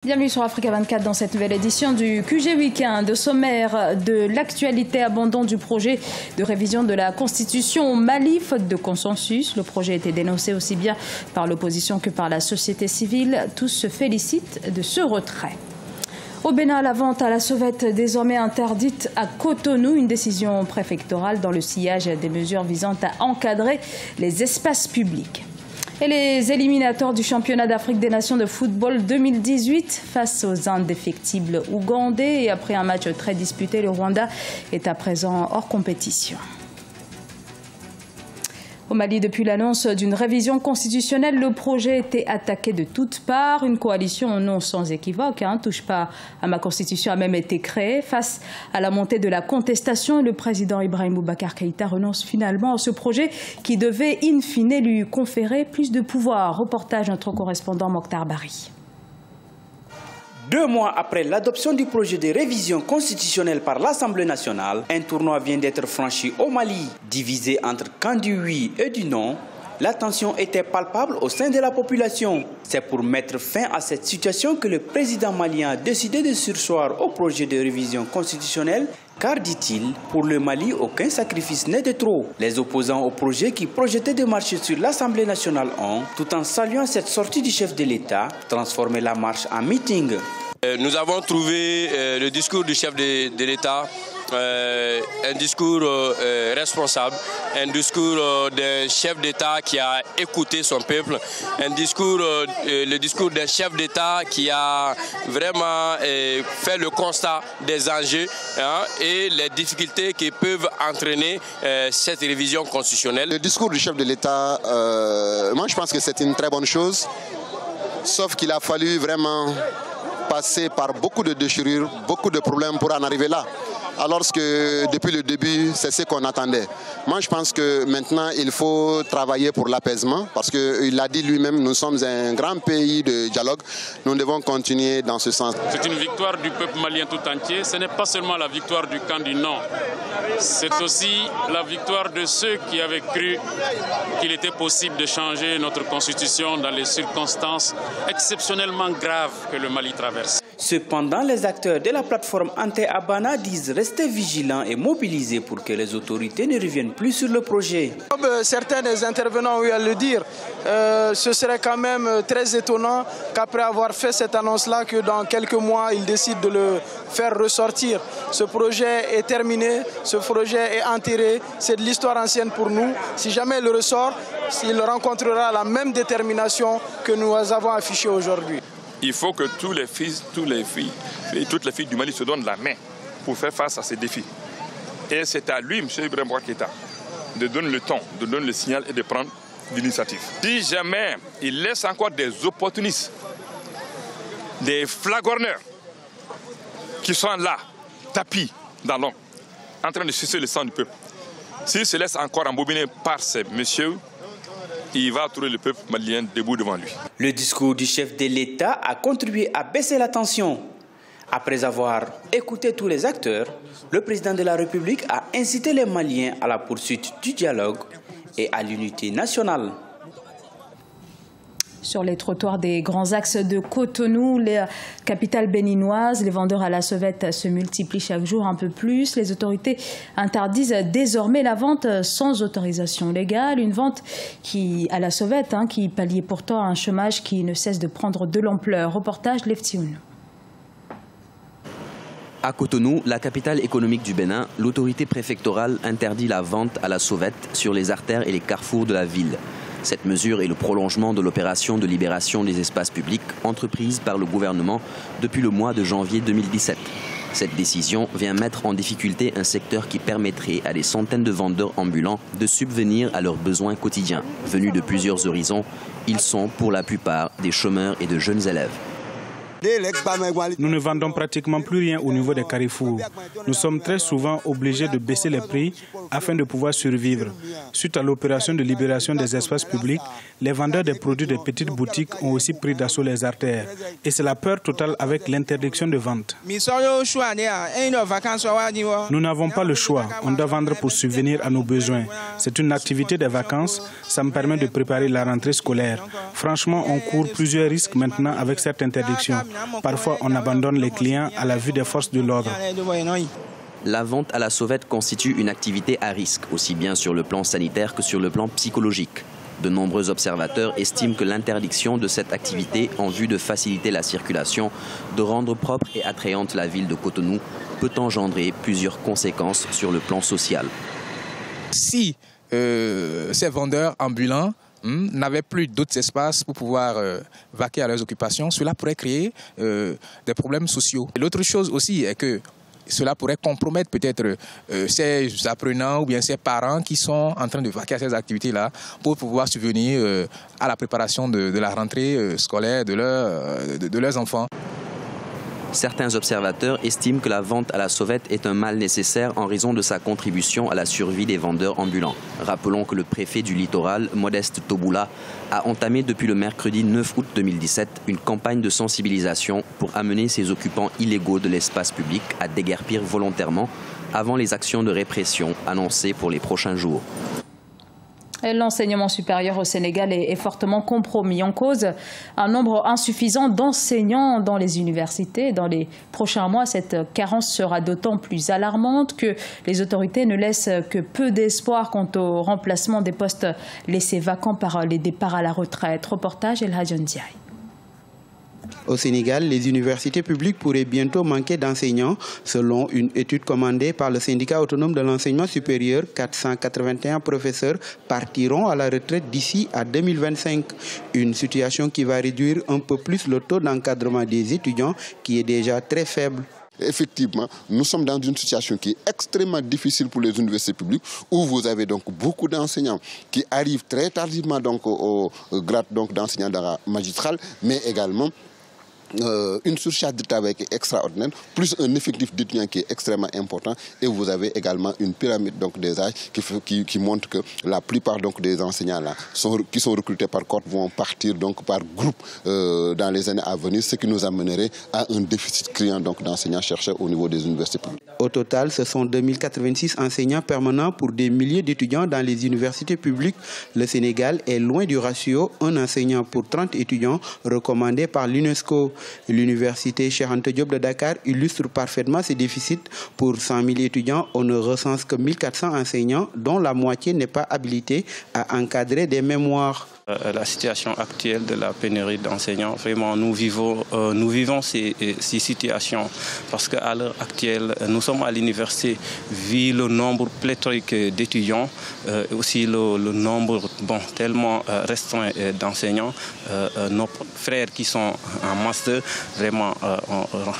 Bienvenue sur Africa 24 dans cette nouvelle édition du QG Week-end. De sommaire de l'actualité, abandon du projet de révision de la Constitution au Mali, faute de consensus. Le projet a été dénoncé aussi bien par l'opposition que par la société civile. Tous se félicitent de ce retrait. Au Bénin, la vente à la sauvette désormais interdite à Cotonou, une décision préfectorale dans le sillage des mesures visant à encadrer les espaces publics. Et les éliminatoires du championnat d'Afrique des Nations de football 2018 face aux indéfectibles ougandais. Et après un match très disputé, le Rwanda est à présent hors compétition. Au Mali, depuis l'annonce d'une révision constitutionnelle, le projet était attaqué de toutes parts. Une coalition non sans équivoque, touche pas à ma constitution, a même été créée. Face à la montée de la contestation, le président Ibrahim Boubacar Keïta renonce finalement à ce projet qui devait in fine lui conférer plus de pouvoir. Reportage de notre correspondant Mokhtar Bari. 2 mois après l'adoption du projet de révision constitutionnelle par l'Assemblée nationale, un tournoi vient d'être franchi au Mali. Divisé entre camp du oui et du non, la tension était palpable au sein de la population. C'est pour mettre fin à cette situation que le président malien a décidé de surseoir au projet de révision constitutionnelle, car, dit-il, pour le Mali, aucun sacrifice n'est de trop. Les opposants au projet qui projetaient de marcher sur l'Assemblée nationale ont, tout en saluant cette sortie du chef de l'État, transformé la marche en meeting. Nous avons trouvé le discours du chef de l'État un discours responsable, un discours d'un chef d'État qui a écouté son peuple, le discours d'un chef d'État qui a vraiment fait le constat des enjeux et les difficultés qui peuvent entraîner cette révision constitutionnelle. Le discours du chef de l'État, moi je pense que c'est une très bonne chose, sauf qu'il a fallu vraiment passer par beaucoup de déchirures, beaucoup de problèmes pour en arriver là. Alors que depuis le début, c'est ce qu'on attendait. Moi, je pense que maintenant, il faut travailler pour l'apaisement parce qu'il l'a dit lui-même, nous sommes un grand pays de dialogue. Nous devons continuer dans ce sens. C'est une victoire du peuple malien tout entier. Ce n'est pas seulement la victoire du camp du non. C'est aussi la victoire de ceux qui avaient cru qu'il était possible de changer notre constitution dans les circonstances exceptionnellement graves que le Mali traverse. Cependant, les acteurs de la plateforme anti-Abana disent rester vigilants et mobilisés pour que les autorités ne reviennent plus sur le projet. Comme certains des intervenants ont eu à le dire, ce serait quand même très étonnant qu'après avoir fait cette annonce-là, que dans quelques mois, ils décident de le faire ressortir. Ce projet est terminé, ce projet est enterré, c'est de l'histoire ancienne pour nous. Si jamais il le ressort, il rencontrera la même détermination que nous avons affichée aujourd'hui. Il faut que tous les fils, toutes les filles du Mali se donnent la main pour faire face à ces défis. Et c'est à lui, M. Ibrahim Boubacar Keïta, de donner le temps, de donner le signal et de prendre l'initiative. Si jamais il laisse encore des opportunistes, des flagorneurs qui sont là, tapis dans l'ombre, en train de sucer le sang du peuple, s'il se laisse encore embobiner par ces messieurs, il va trouver le peuple malien debout devant lui. Le discours du chef de l'État a contribué à baisser la tension. Après avoir écouté tous les acteurs, le président de la République a incité les Maliens à la poursuite du dialogue et à l'unité nationale. Sur les trottoirs des grands axes de Cotonou, la capitale béninoise, les vendeurs à la sauvette se multiplient chaque jour un peu plus. Les autorités interdisent désormais la vente sans autorisation légale. Une vente à la sauvette qui palliait pourtant un chômage qui ne cesse de prendre de l'ampleur. Reportage Leftioun. À Cotonou, la capitale économique du Bénin, l'autorité préfectorale interdit la vente à la sauvette sur les artères et les carrefours de la ville. Cette mesure est le prolongement de l'opération de libération des espaces publics entreprise par le gouvernement depuis le mois de janvier 2017. Cette décision vient mettre en difficulté un secteur qui permettrait à des centaines de vendeurs ambulants de subvenir à leurs besoins quotidiens. Venus de plusieurs horizons, ils sont pour la plupart des chômeurs et de jeunes élèves. Nous ne vendons pratiquement plus rien au niveau des carrefours. Nous sommes très souvent obligés de baisser les prix afin de pouvoir survivre. Suite à l'opération de libération des espaces publics, les vendeurs des produits des petites boutiques ont aussi pris d'assaut les artères. Et c'est la peur totale avec l'interdiction de vente. Nous n'avons pas le choix. On doit vendre pour subvenir à nos besoins. C'est une activité des vacances. Ça me permet de préparer la rentrée scolaire. Franchement, on court plusieurs risques maintenant avec cette interdiction. Parfois, on abandonne les clients à la vue des forces de l'ordre. La vente à la sauvette constitue une activité à risque, aussi bien sur le plan sanitaire que sur le plan psychologique. De nombreux observateurs estiment que l'interdiction de cette activité en vue de faciliter la circulation, de rendre propre et attrayante la ville de Cotonou, peut engendrer plusieurs conséquences sur le plan social. Si ces vendeurs ambulants n'avaient plus d'autres espaces pour pouvoir vaquer à leurs occupations, cela pourrait créer des problèmes sociaux. L'autre chose aussi est que cela pourrait compromettre peut-être ces apprenants ou bien ces parents qui sont en train de vaquer à ces activités-là pour pouvoir subvenir à la préparation de la rentrée scolaire de leurs enfants. Certains observateurs estiment que la vente à la sauvette est un mal nécessaire en raison de sa contribution à la survie des vendeurs ambulants. Rappelons que le préfet du littoral, Modeste Toboula, a entamé depuis le mercredi 9 août 2017 une campagne de sensibilisation pour amener ces occupants illégaux de l'espace public à déguerpir volontairement avant les actions de répression annoncées pour les prochains jours. L'enseignement supérieur au Sénégal est fortement compromis. En cause, un nombre insuffisant d'enseignants dans les universités. Dans les prochains mois, cette carence sera d'autant plus alarmante que les autorités ne laissent que peu d'espoir quant au remplacement des postes laissés vacants par les départs à la retraite. Reportage El Hadjon Ndiaye. Au Sénégal, les universités publiques pourraient bientôt manquer d'enseignants. Selon une étude commandée par le syndicat autonome de l'enseignement supérieur, 481 professeurs partiront à la retraite d'ici à 2025. Une situation qui va réduire un peu plus le taux d'encadrement des étudiants qui est déjà très faible. Effectivement, nous sommes dans une situation qui est extrêmement difficile pour les universités publiques où vous avez donc beaucoup d'enseignants qui arrivent très tardivement donc au grade d'enseignant magistral, mais également une surcharge de travail qui est extraordinaire, plus un effectif d'étudiants qui est extrêmement important, et vous avez également une pyramide donc des âges qui montre que la plupart donc des enseignants là qui sont recrutés par cohorte vont partir donc par groupe dans les années à venir, ce qui nous amènerait à un déficit criant donc d'enseignants chercheurs au niveau des universités publiques. Au total, ce sont 2086 enseignants permanents pour des milliers d'étudiants dans les universités publiques. Le Sénégal est loin du ratio 1 enseignant pour 30 étudiants recommandé par l'UNESCO. L'université Cheikh Anta Diop de Dakar illustre parfaitement ces déficits. Pour 100 000 étudiants, on ne recense que 1400 enseignants, dont la moitié n'est pas habilitée à encadrer des mémoires. La situation actuelle de la pénurie d'enseignants, vraiment nous vivons ces situations parce qu'à l'heure actuelle, nous sommes à l'université, vu le nombre pléthorique d'étudiants, aussi le nombre tellement restreint d'enseignants. Nos frères qui sont en master vraiment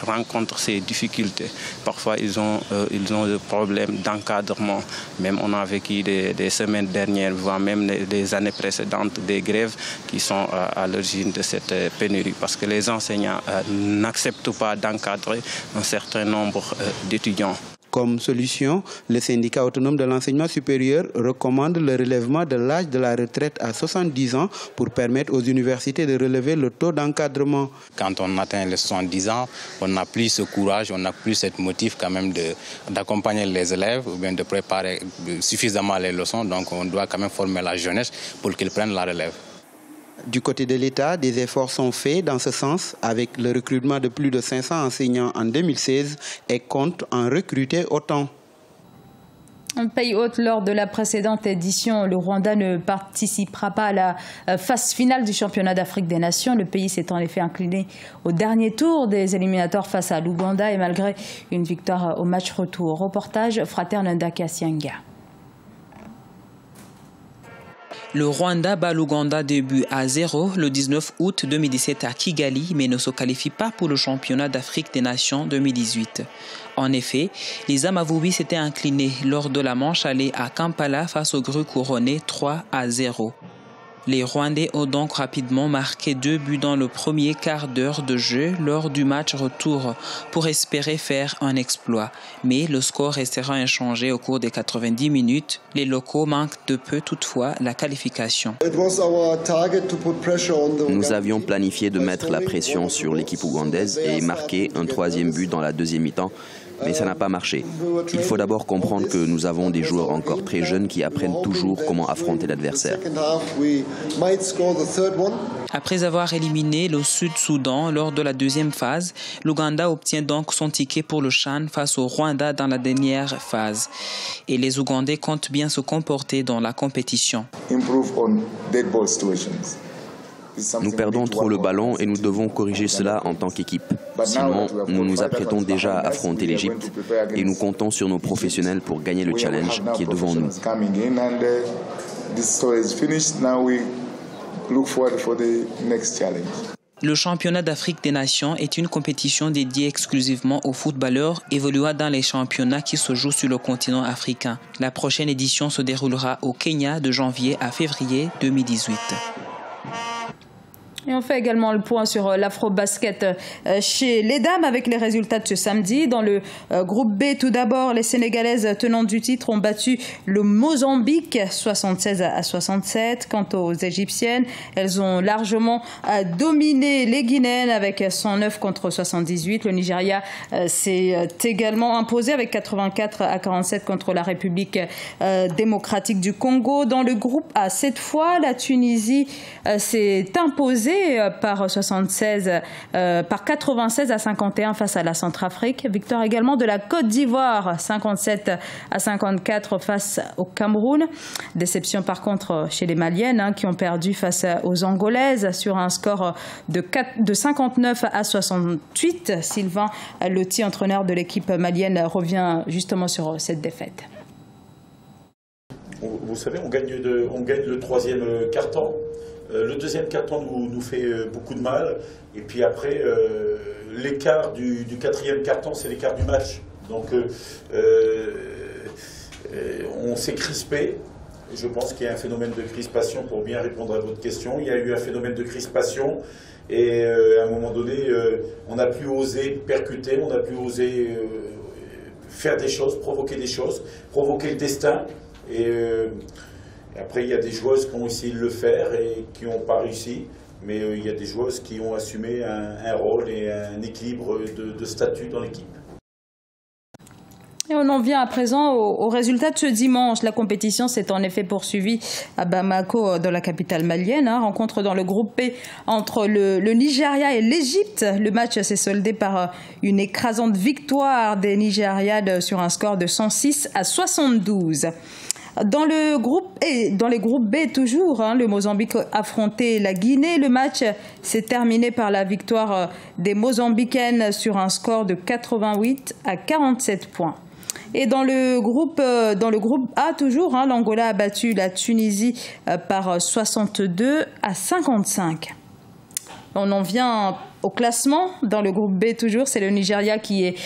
rencontrent ces difficultés. Parfois ils ont des problèmes d'encadrement. Même on a vécu des semaines dernières, voire même des années précédentes, des grèves qui sont à l'origine de cette pénurie parce que les enseignants n'acceptent pas d'encadrer un certain nombre d'étudiants. Comme solution, le syndicat autonome de l'enseignement supérieur recommande le relèvement de l'âge de la retraite à 70 ans pour permettre aux universités de relever le taux d'encadrement. Quand on atteint les 70 ans, on n'a plus ce courage, on n'a plus cette motif quand même d'accompagner les élèves ou bien de préparer suffisamment les leçons. Donc on doit quand même former la jeunesse pour qu'ils prennent la relève. Du côté de l'État, des efforts sont faits dans ce sens avec le recrutement de plus de 500 enseignants en 2016 et compte en recruter autant. Un pays hôte lors de la précédente édition, le Rwanda ne participera pas à la phase finale du championnat d'Afrique des Nations. Le pays s'est en effet incliné au dernier tour des éliminatoires face à l'Ouganda et malgré une victoire au match retour. Reportage Fraternanda Kassianga. Le Rwanda bat l'Ouganda de but à 0 le 19 août 2017 à Kigali, mais ne se qualifie pas pour le championnat d'Afrique des Nations 2018. En effet, les Amavubi s'étaient inclinés lors de la manche allée à Kampala face au Gru couronné 3-0. Les Rwandais ont donc rapidement marqué 2 buts dans le premier quart d'heure de jeu lors du match retour pour espérer faire un exploit. Mais le score restera inchangé au cours des 90 minutes. Les locaux manquent de peu toutefois la qualification. Nous avions planifié de mettre la pression sur l'équipe ougandaise et marquer un 3e but dans la deuxième mi-temps. mais ça n'a pas marché. Il faut d'abord comprendre que nous avons des joueurs encore très jeunes qui apprennent toujours comment affronter l'adversaire. Après avoir éliminé le Sud-Soudan lors de la deuxième phase, l'Ouganda obtient donc son ticket pour le CHAN face au Rwanda dans la dernière phase. Et les Ougandais comptent bien se comporter dans la compétition. Nous perdons trop le ballon et nous devons corriger cela en tant qu'équipe. Sinon, nous nous apprêtons déjà à affronter l'Égypte et nous comptons sur nos professionnels pour gagner le challenge qui est devant nous. Le championnat d'Afrique des Nations est une compétition dédiée exclusivement aux footballeurs évoluant dans les championnats qui se jouent sur le continent africain. La prochaine édition se déroulera au Kenya de janvier à février 2018. Et on fait également le point sur l'afro-basket chez les dames avec les résultats de ce samedi. Dans le groupe B, tout d'abord, les Sénégalaises tenantes du titre ont battu le Mozambique 76-67. Quant aux Égyptiennes, elles ont largement dominé les Guinéennes avec 109 contre 78. Le Nigeria s'est également imposé avec 84-47 contre la République démocratique du Congo. Dans le groupe A, cette fois, la Tunisie s'est imposée par 96-51 face à la Centrafrique. Victoire également de la Côte d'Ivoire 57-54 face au Cameroun. Déception par contre chez les Maliennes qui ont perdu face aux Angolaises sur un score de 59-68. Sylvain Lotti, entraîneur de l'équipe malienne, revient justement sur cette défaite. Vous savez, on gagne le troisième quart-temps. Le deuxième quart-temps nous fait beaucoup de mal. Et puis après, l'écart du quatrième quart-temps, c'est l'écart du match. Donc on s'est crispé. Je pense qu'il y a un phénomène de crispation, pour bien répondre à votre question. Il y a eu un phénomène de crispation. Et à un moment donné, on n'a plus osé percuter, on n'a plus osé faire des choses, provoquer le destin. Et après, il y a des joueuses qui ont essayé de le faire et qui n'ont pas réussi. Mais il y a des joueuses qui ont assumé un rôle et un équilibre de statut dans l'équipe. Et on en vient à présent au résultat de ce dimanche. La compétition s'est en effet poursuivie à Bamako, dans la capitale malienne. Rencontre dans le groupe P entre le Nigeria et l'Égypte. Le match s'est soldé par une écrasante victoire des Nigériades sur un score de 106-72. Dans les groupes B toujours, le Mozambique affrontait la Guinée. Le match s'est terminé par la victoire des Mozambicaines sur un score de 88-47 points. Et dans le groupe A toujours, l'Angola a battu la Tunisie par 62-55. On en vient au classement. Dans le groupe B toujours, c'est le Nigeria qui est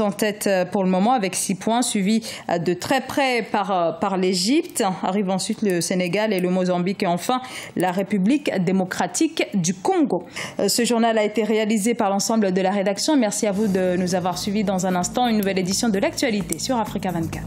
en tête pour le moment avec 6 points, suivi de très près par l'Égypte. Arrive ensuite le Sénégal et le Mozambique et enfin la République démocratique du Congo. Ce journal a été réalisé par l'ensemble de la rédaction. Merci à vous de nous avoir suivis. Dans un instant, une nouvelle édition de l'actualité sur Africa 24.